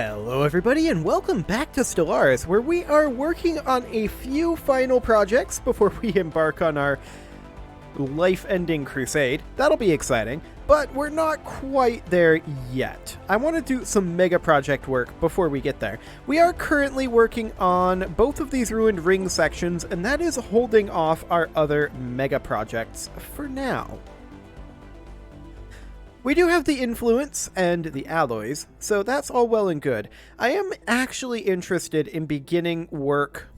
Hello everybody and welcome back to Stellaris, where we are working on a few final projects before we embark on our life-ending crusade. That'll be exciting, but we're not quite there yet. I want to do some mega project work before we get there. We are currently working on both of these ruined ring sections, and that is holding off our other mega projects for now. We do have the influence and the alloys, so that's all well and good. I am actually interested in beginning work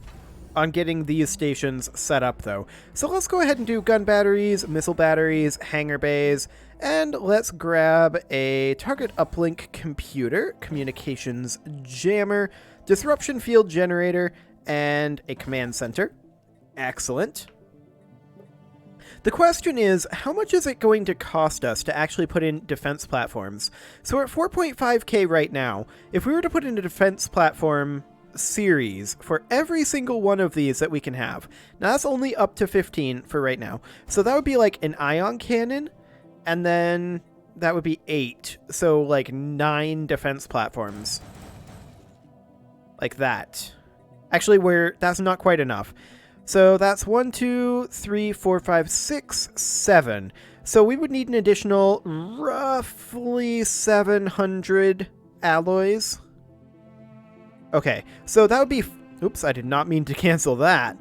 on getting these stations set up, though. So let's go ahead and do gun batteries, missile batteries, hangar bays, and let's grab a target uplink computer, communications jammer, disruption field generator, and a command center. Excellent. The question is, how much is it going to cost us to actually put in defense platforms? So we're at 4.5k right now. If we were to put in a defense platform series for every single one of these that we can have, now that's only up to 15 for right now. So that would be like an ion cannon, and then that would be 8. So like 9 defense platforms. Like that. Actually, that's not quite enough. So that's 1, 2, 3, 4, 5, 6, 7. So we would need an additional roughly 700 alloys. Okay, so that would be... Oops, I did not mean to cancel that.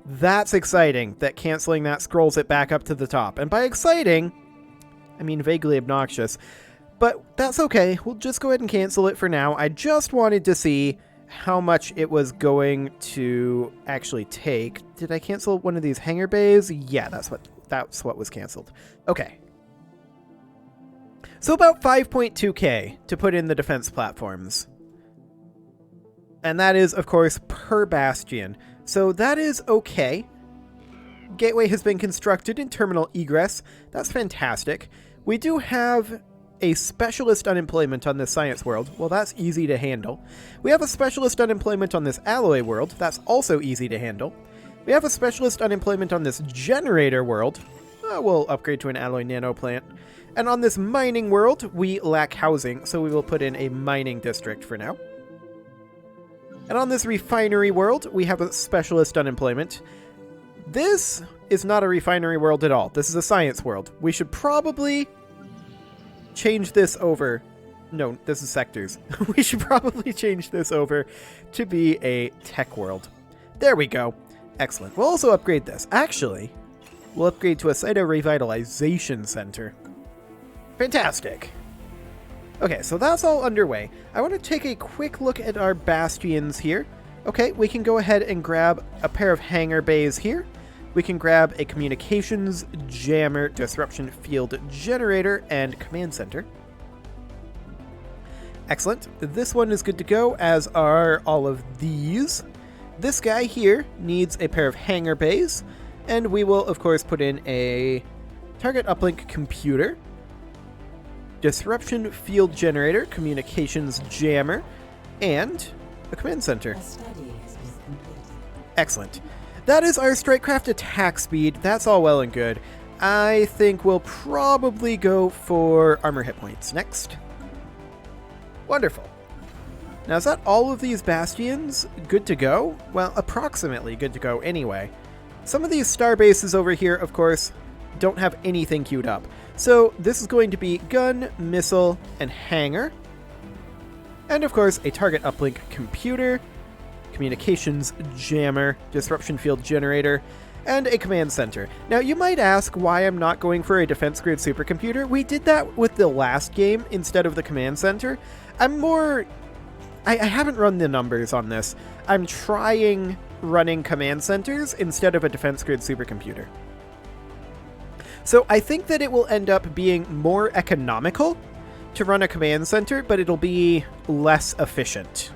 That's exciting that canceling that scrolls it back up to the top. And by exciting, I mean vaguely obnoxious. But that's okay. We'll just go ahead and cancel it for now. I just wanted to see how much it was going to actually take. Did I cancel one of these hangar bays? Yeah, that's what was canceled. Okay. So about 5.2k to put in the defense platforms. And that is, of course, per bastion. So that is okay. Gateway has been constructed in terminal egress. That's fantastic. We do have a specialist unemployment on this science world. Well, that's easy to handle. We have a specialist unemployment on this alloy world. That's also easy to handle. We have a specialist unemployment on this generator world. We'll upgrade to an alloy nano plant. And on this mining world, we lack housing, so we will put in a mining district for now. And on this refinery world, we have a specialist unemployment. This is not a refinery world at all. This is a science world. We should probably change this over. No, this is sectors. We should probably change this over to be a tech world. There we go. Excellent. We'll also upgrade this. Actually, we'll upgrade to a cyto-revitalization center. Fantastic. Okay, so that's all underway. I want to take a quick look at our bastions here. Okay, we can go ahead and grab a pair of hangar bays here. We can grab a communications jammer, disruption field generator, and command center. Excellent. This one is good to go, as are all of these. This guy here needs a pair of hangar bays, and we will, of course, put in a target uplink computer, disruption field generator, communications jammer, and a command center. Excellent. That is our Strikecraft attack speed. That's all well and good. I think we'll probably go for armor hit points next. Wonderful. Now, is that all of these bastions good to go? Well, approximately good to go anyway. Some of these star bases over here, of course, don't have anything queued up. So this is going to be gun, missile, and hangar. And of course, a target uplink computer, communications jammer, disruption field generator, and a command center. Now, you might ask why I'm not going for a defense grid supercomputer. We did that with the last game instead of the command center. I haven't run the numbers on this. I'm trying running command centers instead of a defense grid supercomputer. So I think that it will end up being more economical to run a command center, but it'll be less efficient.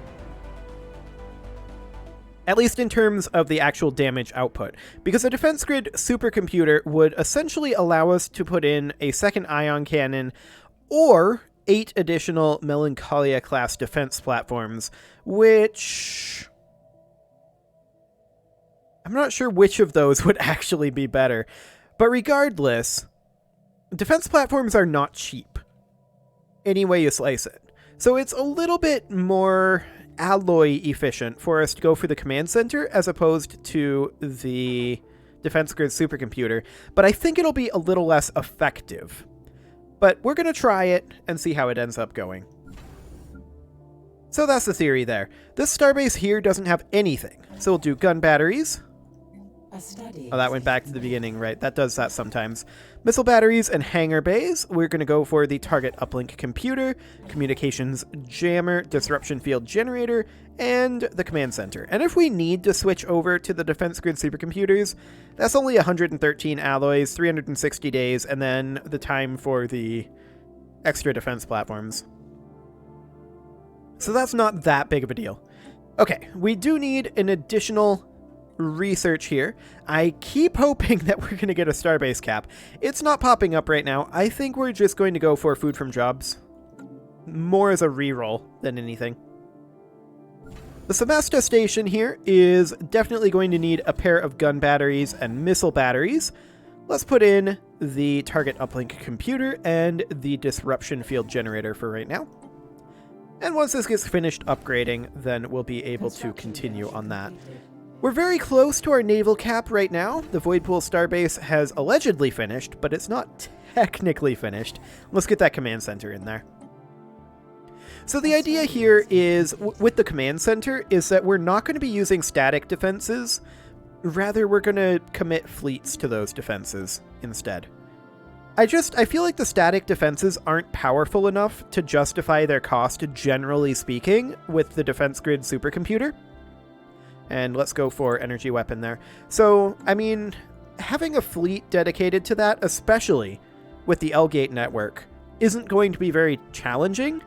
At least in terms of the actual damage output. Because a defense grid supercomputer would essentially allow us to put in a second ion cannon or 8 additional Melancholia class defense platforms, which I'm not sure which of those would actually be better. But regardless, defense platforms are not cheap, any way you slice it. So it's a little bit more alloy efficient for us to go for the command center as opposed to the defense grid supercomputer, but I think it'll be a little less effective. But we're going to try it and see how it ends up going. So that's the theory there. This starbase here doesn't have anything, so we'll do gun batteries. Oh, that went back to the beginning, right? That does that sometimes. Missile batteries and hangar bays. We're going to go for the target uplink computer, communications jammer, disruption field generator, and the command center. And if we need to switch over to the defense grid supercomputers, that's only 113 alloys, 360 days, and then the time for the extra defense platforms. So that's not that big of a deal. Okay, we do need an additional research here. I keep hoping that we're going to get a starbase cap. It's not popping up right now. I think we're just going to go for food from jobs. More as a reroll than anything. The Semesta station here is definitely going to need a pair of gun batteries and missile batteries. Let's put in the target uplink computer and the disruption field generator for right now. And once this gets finished upgrading, then we'll be able to continue on that. We're very close to our naval cap right now. The Voidpool Starbase has allegedly finished, but it's not technically finished. Let's get that command center in there. So the idea here is, with the command center, is that we're not going to be using static defenses. Rather, we're going to commit fleets to those defenses instead. I feel like the static defenses aren't powerful enough to justify their cost, generally speaking, with the defense grid supercomputer. And let's go for energy weapon there. So, I mean, having a fleet dedicated to that, especially with the L-Gate network, isn't going to be very challenging.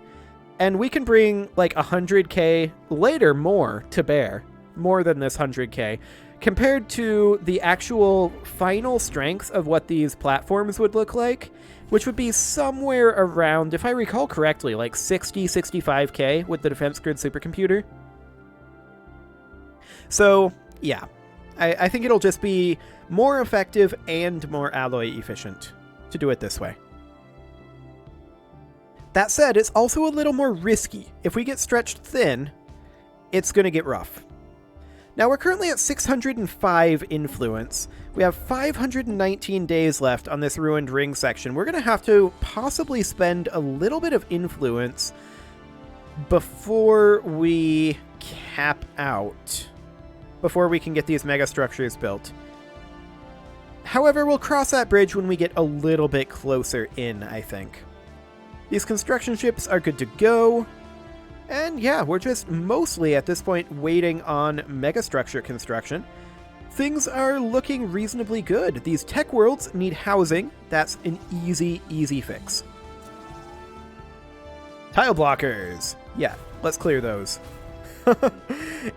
And we can bring like 100k, later more, to bear. More than this 100k. Compared to the actual final strength of what these platforms would look like, which would be somewhere around, if I recall correctly, like 65k with the defense grid supercomputer. So, yeah, I think it'll just be more effective and more alloy efficient to do it this way. That said, it's also a little more risky. If we get stretched thin, it's going to get rough. Now, we're currently at 605 influence. We have 519 days left on this Ruined Ring section. We're going to have to possibly spend a little bit of influence before we cap out. Before we can get these mega structures built. However, we'll cross that bridge when we get a little bit closer in, I think. These construction ships are good to go. And yeah, we're just mostly at this point waiting on megastructure construction. Things are looking reasonably good. These tech worlds need housing. That's an easy fix. Tile blockers. Yeah, let's clear those.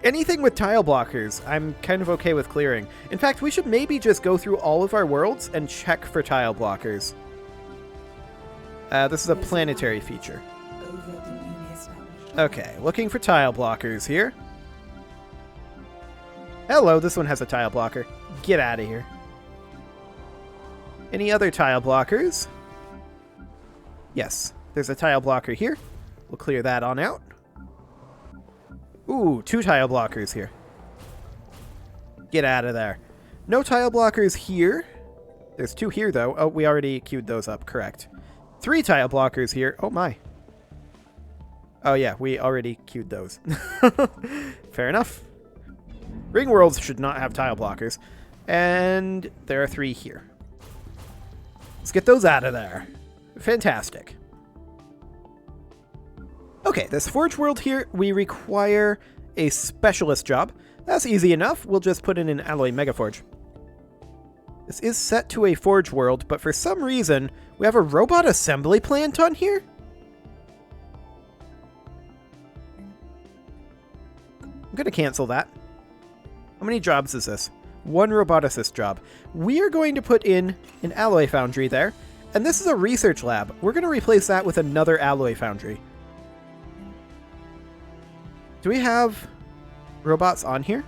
Anything with tile blockers, I'm kind of okay with clearing. In fact, we should maybe just go through all of our worlds and check for tile blockers. This is a planetary feature. Okay, looking for tile blockers here. Hello, this one has a tile blocker. Get out of here. Any other tile blockers? Yes, there's a tile blocker here. We'll clear that on out. Ooh, 2 tile blockers here. Get out of there. No tile blockers here. There's 2 here, though. Oh, we already queued those up, correct. 3 tile blockers here. Oh, my. Oh, yeah, we already queued those. Fair enough. Ring worlds should not have tile blockers. And there are 3 here. Let's get those out of there. Fantastic. Okay, this Forge world here, we require a specialist job. That's easy enough. We'll just put in an alloy megaforge. This is set to a Forge world, but for some reason, we have a robot assembly plant on here? I'm going to cancel that. How many jobs is this? 1 roboticist job. We are going to put in an alloy foundry there, and this is a research lab. We're going to replace that with another alloy foundry. Do we have robots on here?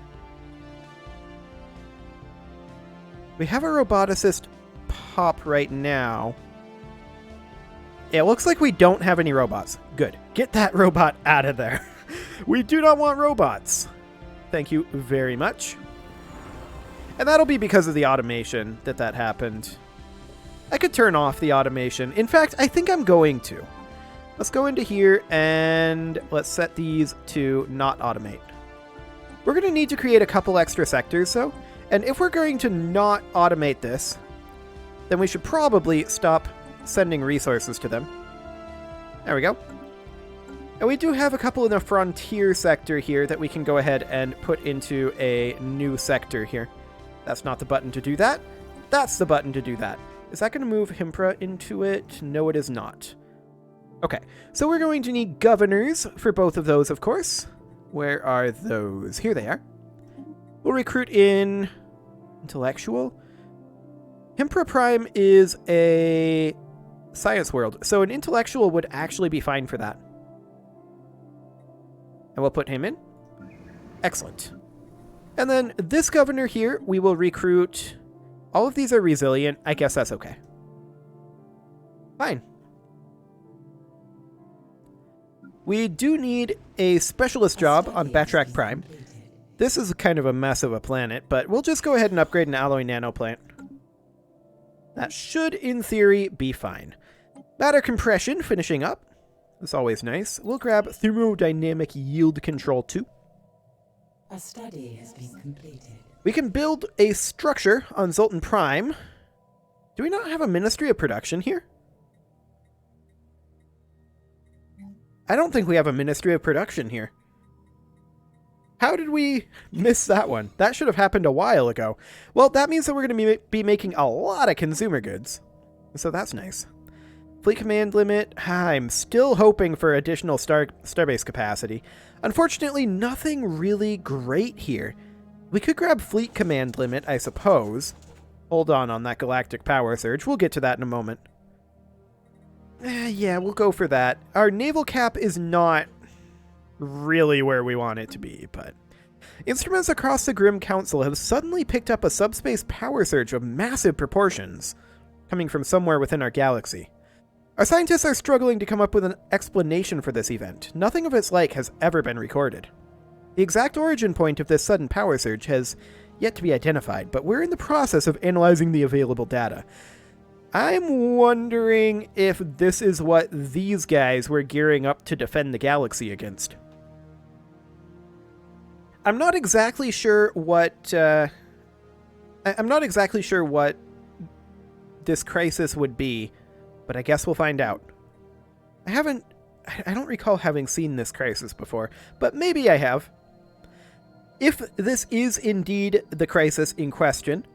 We have a roboticist pop right now. It looks like we don't have any robots. Good. Get that robot out of there. We do not want robots. Thank you very much. And that'll be because of the automation that happened. I could turn off the automation. In fact, I think I'm going to. Let's go into here and let's set these to not automate. We're going to need to create a couple extra sectors, though. And if we're going to not automate this, then we should probably stop sending resources to them. There we go. And we do have a couple in the frontier sector here that we can go ahead and put into a new sector here. That's not the button to do that. That's the button to do that. Is that going to move Himpra into it? No, it is not. Okay, so we're going to need governors for both of those, of course. Where are those? Here they are. We'll recruit in intellectual. Himpra Prime is a science world, so an intellectual would actually be fine for that. And we'll put him in. Excellent. And then this governor here, we will recruit. All of these are resilient. I guess that's okay. Fine. We do need a specialist job on Batrac Prime. This is kind of a mess of a planet, but we'll just go ahead and upgrade an alloy nanoplant. That should, in theory, be fine. Matter compression, finishing up. That's always nice. We'll grab thermodynamic yield control 2. A study has been completed. We can build a structure on Zoltan Prime. Do we not have a Ministry of Production here? I don't think we have a Ministry of Production here. How did we miss that one? That should have happened a while ago. Well, that means that we're going to be making a lot of consumer goods. So that's nice. Fleet command limit. I'm still hoping for additional starbase capacity. Unfortunately, nothing really great here. We could grab fleet command limit, I suppose. Hold on that galactic power surge. We'll get to that in a moment. Yeah, we'll go for that. Our naval cap is not really where we want it to be, but instruments across the Grim Council have suddenly picked up a subspace power surge of massive proportions coming from somewhere within our galaxy. Our scientists are struggling to come up with an explanation for this event. Nothing of its like has ever been recorded. The exact origin point of this sudden power surge has yet to be identified, but we're in the process of analyzing the available data. I'm wondering if this is what these guys were gearing up to defend the galaxy against. I'm not exactly sure what this crisis would be, but I guess we'll find out. I don't recall having seen this crisis before, but maybe I have. If this is indeed the crisis in question,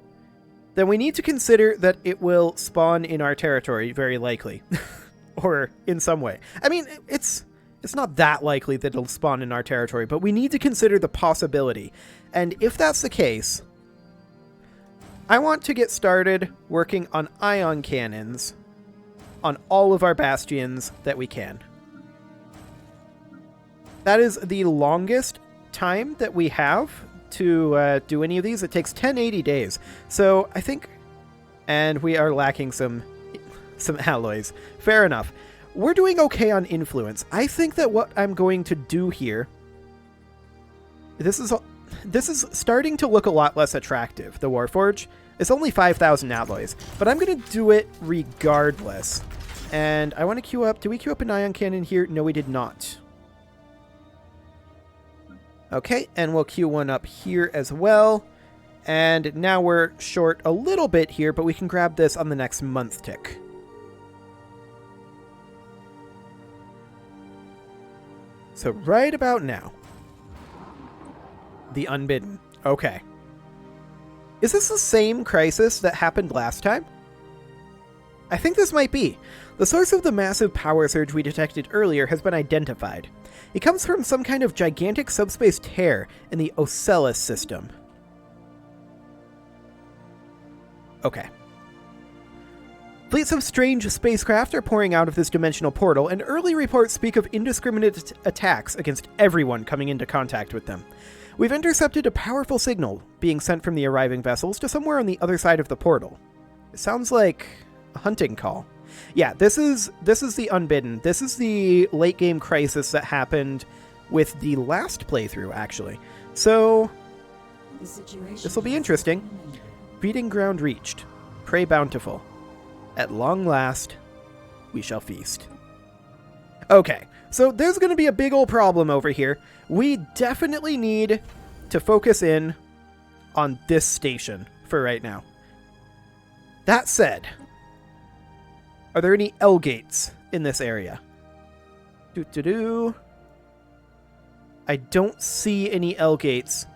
then we need to consider that it will spawn in our territory, very likely. Or in some way. I mean, it's not that likely that it'll spawn in our territory, but we need to consider the possibility. And if that's the case, I want to get started working on ion cannons on all of our bastions that we can. That is the longest time that we have to do any of these. It takes 1080 days. So I think, and we are lacking some alloys. Fair enough. We're doing okay on influence. I think that what I'm going to do here, this is starting to look a lot less attractive. The Warforge. It's only 5,000 alloys, but I'm going to do it regardless. And I want to queue up. Did we queue up an ion cannon here? No, we did not. Okay, and we'll queue one up here as well. And now we're short a little bit here, but we can grab this on the next month tick. So right about now. The Unbidden. Okay. Is this the same crisis that happened last time? I think this might be. The source of the massive power surge we detected earlier has been identified. It comes from some kind of gigantic subspace tear in the Ocellus system. Okay. Fleets of strange spacecraft are pouring out of this dimensional portal, and early reports speak of indiscriminate attacks against everyone coming into contact with them. We've intercepted a powerful signal being sent from the arriving vessels to somewhere on the other side of the portal. It sounds like a hunting call. Yeah, this is the unbidden. This is the late game crisis that happened with the last playthrough, actually. So this will be interesting. Feeding ground reached. Prey bountiful. At long last, we shall feast. Okay, so there's going to be a big old problem over here. We definitely need to focus in on this station for right now. That said, are there any L gates in this area? I don't see any L gates.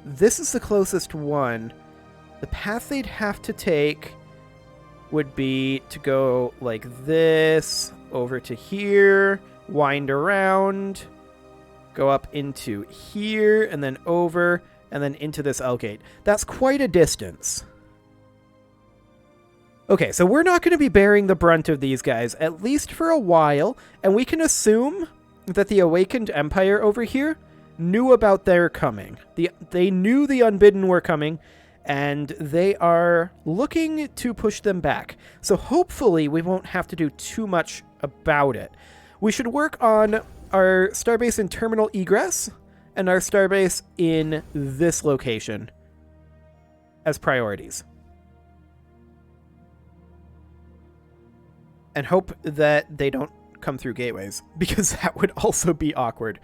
This is the closest one. The path they'd have to take would be to go like this, over to here, wind around, go up into here, and then over, and then into this L gate. That's quite a distance. Okay, so we're not going to be bearing the brunt of these guys, at least for a while, and we can assume that the Awakened Empire over here knew about their coming. They knew the Unbidden were coming, and they are looking to push them back. So hopefully we won't have to do too much about it. We should work on our starbase in Terminal Egress and our starbase in this location as priorities. And hope that they don't come through gateways, because that would also be awkward.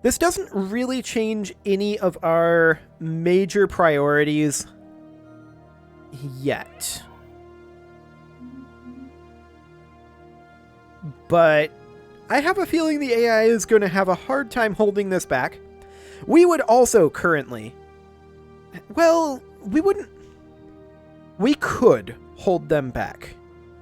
This doesn't really change any of our major priorities yet. But I have a feeling the AI is going to have a hard time holding this back. We would also currently... Well, we wouldn't... We could hold them back.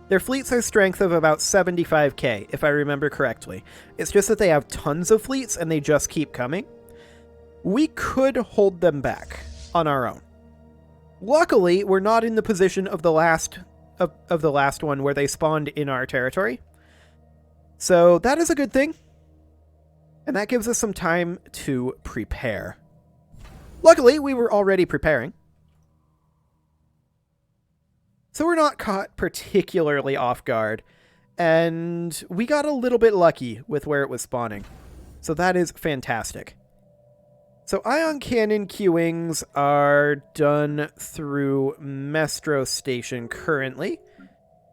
Their fleets have strength of about 75k, if I remember correctly. It's just that they have tons of fleets and they just keep coming. We could hold them back on our own. Luckily, we're not in the position of the last one where they spawned in our territory. So that is a good thing. And that gives us some time to prepare. Luckily, we were already preparing. So we're not caught particularly off guard, and we got a little bit lucky with where it was spawning. So that is fantastic. So ion cannon queuings are done through Mestro Station currently.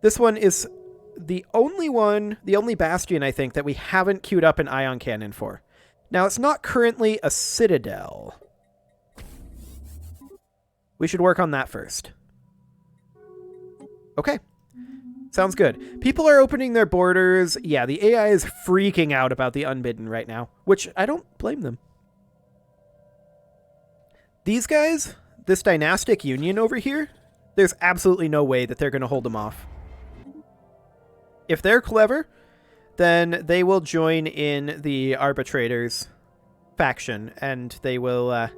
This one is the only bastion, I think, that we haven't queued up an ion cannon for. Now, it's not currently a citadel. We should work on that first. Okay. Sounds good. People are opening their borders. Yeah, the AI is freaking out about the Unbidden right now, which I don't blame them. These guys, this dynastic union over here, there's absolutely no way that they're going to hold them off. If they're clever, then they will join in the arbitrators faction, and they will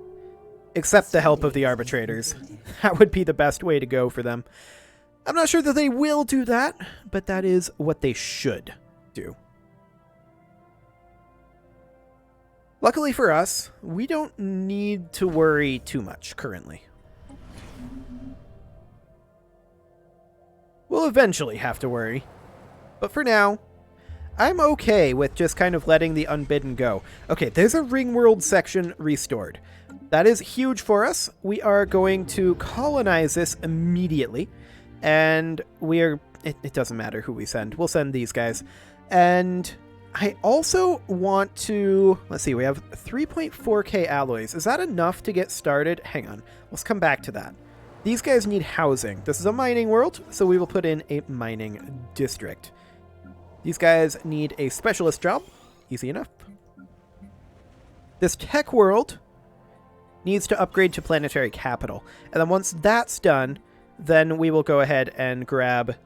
accept the help of the arbitrators. That would be the best way to go for them. I'm not sure that they will do that, but that is what they should do. Luckily for us, we don't need to worry too much currently. We'll eventually have to worry. But for now, I'm okay with just kind of letting the Unbidden go. Okay, there's a Ringworld section restored. That is huge for us. We are going to colonize this immediately. And it doesn't matter who we send. We'll send these guys. And I also want to, let's see, we have 3.4k alloys. Is that enough to get started? Hang on. Let's come back to that. These guys need housing. This is a mining world, so we will put in a mining district. These guys need a specialist job. Easy enough. This tech world needs to upgrade to planetary capital. And then once that's done, then we will go ahead and grab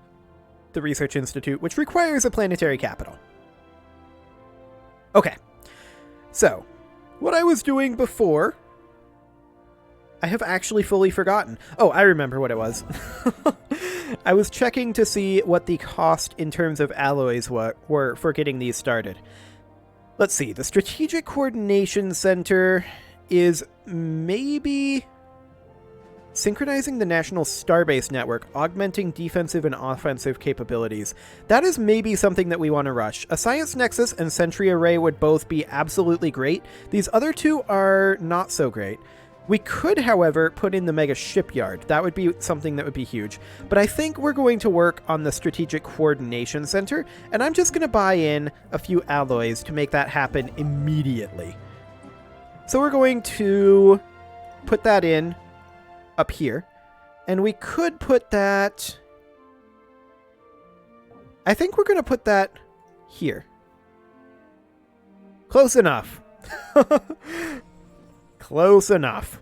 the Research Institute, which requires a planetary capital. Okay. So, what I was doing before, I have actually fully forgotten. Oh, I remember what it was. I was checking to see what the cost in terms of alloys were for getting these started. Let's see. The Strategic Coordination Center is maybe Synchronizing the National Starbase Network, augmenting defensive and offensive capabilities. That is maybe something that we want to rush. A Science Nexus and Sentry Array would both be absolutely great. These other two are not so great. We could, however, put in the Mega Shipyard. That would be something that would be huge. But I think we're going to work on the Strategic Coordination Center, and I'm just going to buy in a few alloys to make that happen immediately. So we're going to put that in up here, and we could put that, I think we're going to put that here. Close enough. Close enough.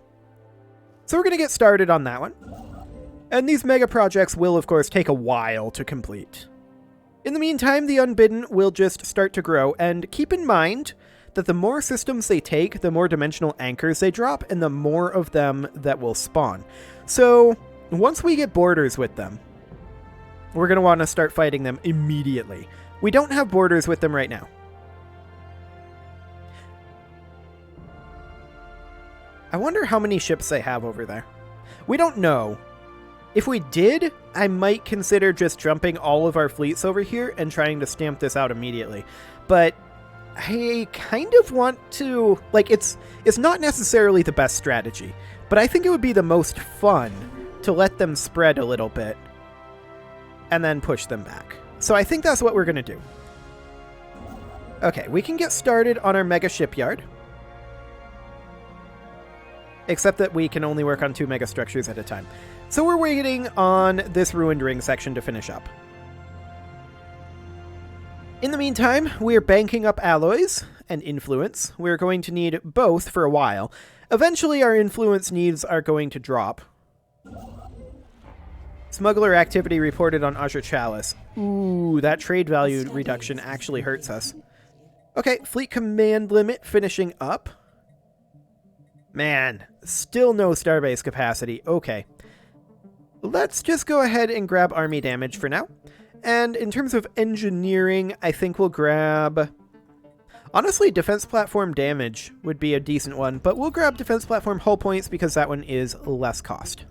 So we're going to get started on that one. And these mega projects will, of course, take a while to complete. In the meantime, the Unbidden will just start to grow, and keep in mind that the more systems they take, the more dimensional anchors they drop, and the more of them that will spawn. So, once we get borders with them, we're going to want to start fighting them immediately. We don't have borders with them right now. I wonder how many ships they have over there. We don't know. If we did, I might consider just jumping all of our fleets over here and trying to stamp this out immediately. But I kind of want to, like, it's not necessarily the best strategy, but I think it would be the most fun to let them spread a little bit and then push them back. So I think that's what we're going to do. Okay, we can get started on our Mega Shipyard. Except that we can only work on 2 mega structures at a time. So we're waiting on this Ruined Ring section to finish up. In the meantime, we're banking up alloys and influence. We're going to need both for a while. Eventually, our influence needs are going to drop. Smuggler activity reported on Azure Chalice. Ooh, that trade value reduction actually hurts us. Okay, fleet command limit finishing up. Man, still no starbase capacity. Okay. Let's just go ahead and grab army damage for now. And in terms of engineering, I think we'll grab... Honestly, defense platform damage would be a decent one, but we'll grab defense platform hull points because that one is less cost.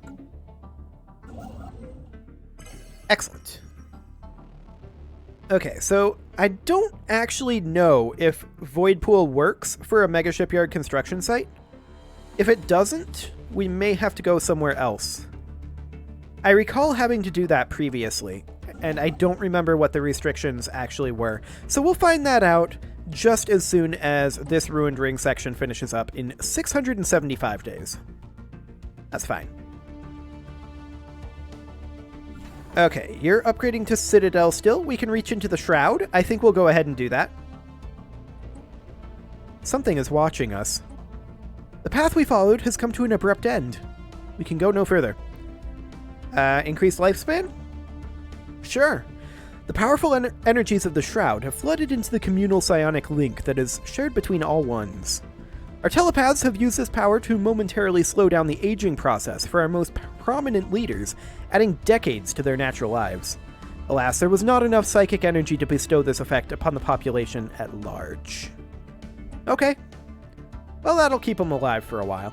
Excellent. Okay, so I don't actually know if Void Pool works for a Mega Shipyard construction site. If it doesn't, we may have to go somewhere else. I recall having to do that previously, and I don't remember what the restrictions actually were. So we'll find that out just as soon as this Ruined Ring section finishes up in 675 days. That's fine. Okay, you're upgrading to Citadel still. We can reach into the Shroud. I think we'll go ahead and do that. Something is watching us. The path we followed has come to an abrupt end. We can go no further. Increased lifespan? Sure. The powerful energies of the Shroud have flooded into the communal psionic link that is shared between all ones. Our telepaths have used this power to momentarily slow down the aging process for our most prominent leaders, adding decades to their natural lives. Alas, there was not enough psychic energy to bestow this effect upon the population at large. Okay. Well, that'll keep them alive for a while.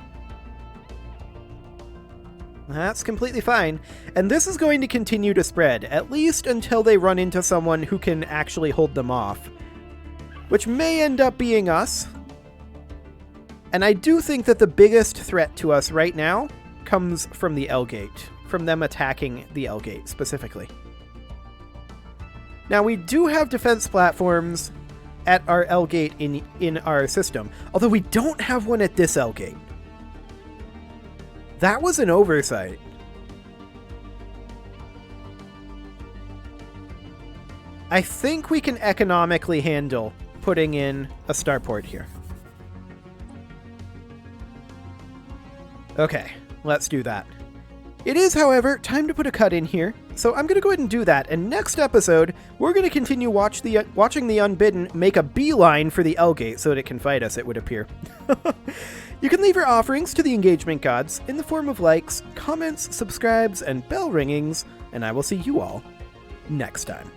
That's completely fine. And this is going to continue to spread, at least until they run into someone who can actually hold them off. Which may end up being us. And I do think that the biggest threat to us right now comes from the L-Gate. From them attacking the L-Gate, specifically. Now, we do have defense platforms at our L-Gate in our system. Although we don't have one at this L-Gate. That was an oversight. I think we can economically handle putting in a starport here. Okay, let's do that. It is, however, time to put a cut in here, so I'm going to go ahead and do that, and next episode, we're going to continue watching the Unbidden make a beeline for the L-Gate so that it can fight us, it would appear. You can leave your offerings to the engagement gods in the form of likes, comments, subscribes, and bell ringings, and I will see you all next time.